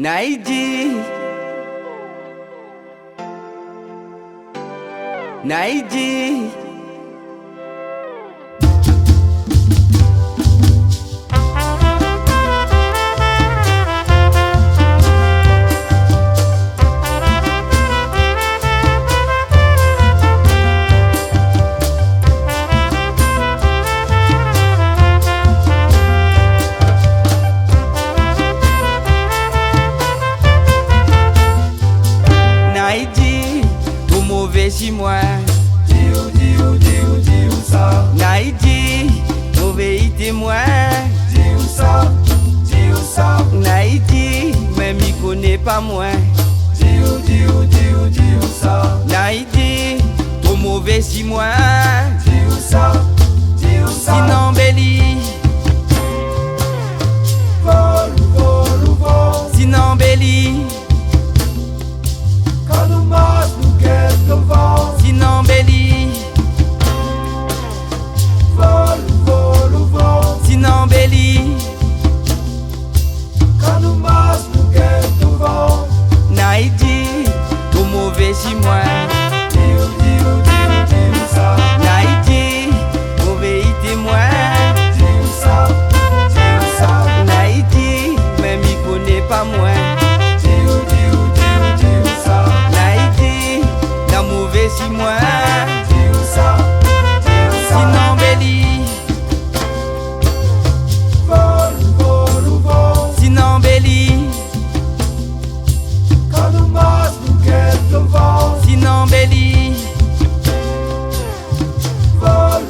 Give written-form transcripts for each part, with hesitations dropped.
Naïdi, Naïdi. Naïdi, tout mauvais chez moi. Dis où ça? Naïdi, mauvais été moi. Dis où ça? Naïdi, même il connaît pas moi. Dis où ça? Naïdi, tout mauvais chez moi. Dis où ça? Sinon belli, Vol. sinon belli, Quand nous marche, nous guette le vent. sinon belli, Vol. sinon belli. Quand nous marche, nous guette le vent. Naïdi, tout mauvais chez moi. Dis où ça? Naïdi, mauvais été moi. Dis où ça? Naïdi, même il connaît pas moi. Dis où ça? Naïdi, la mauvaise chez moi. Dis où ça? Sinon belli, Vol. sinon belli, Quand nous marche, nous guette le vent. sinon belli, Vol.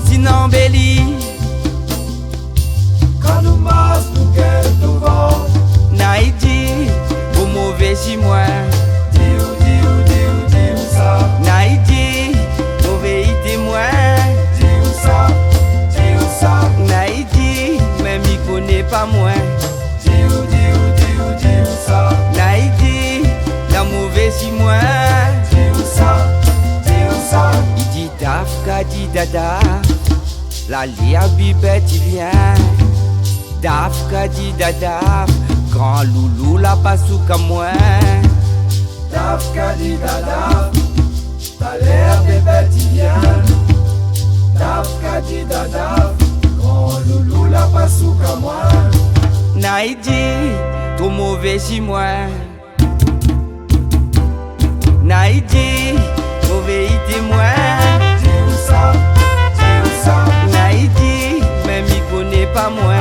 sinon belli. Quand nous marche, nous guette le vent. Naïdi, au mauvais chez moi. Dis où ça? Naïdi, mauvais été moi. Dis où ça? Naïdi, même il connaît pas moi. Dis où ça? Naïdi, la mauvaise chez moi. Dis où ça? Il dit daf, dit dada. La lia bibette il vient. Daf, dit dada. Grand loulou la passou comme moi. Daf kadi dada, t'as l'air bébé tien. Daf kadi dada, grand loulou la passou comme moi. Naïdi, tout mauvais chez moi. Naïdi, mauvais été moi. Dis où ça? Naïdi, même il connaît pas moi.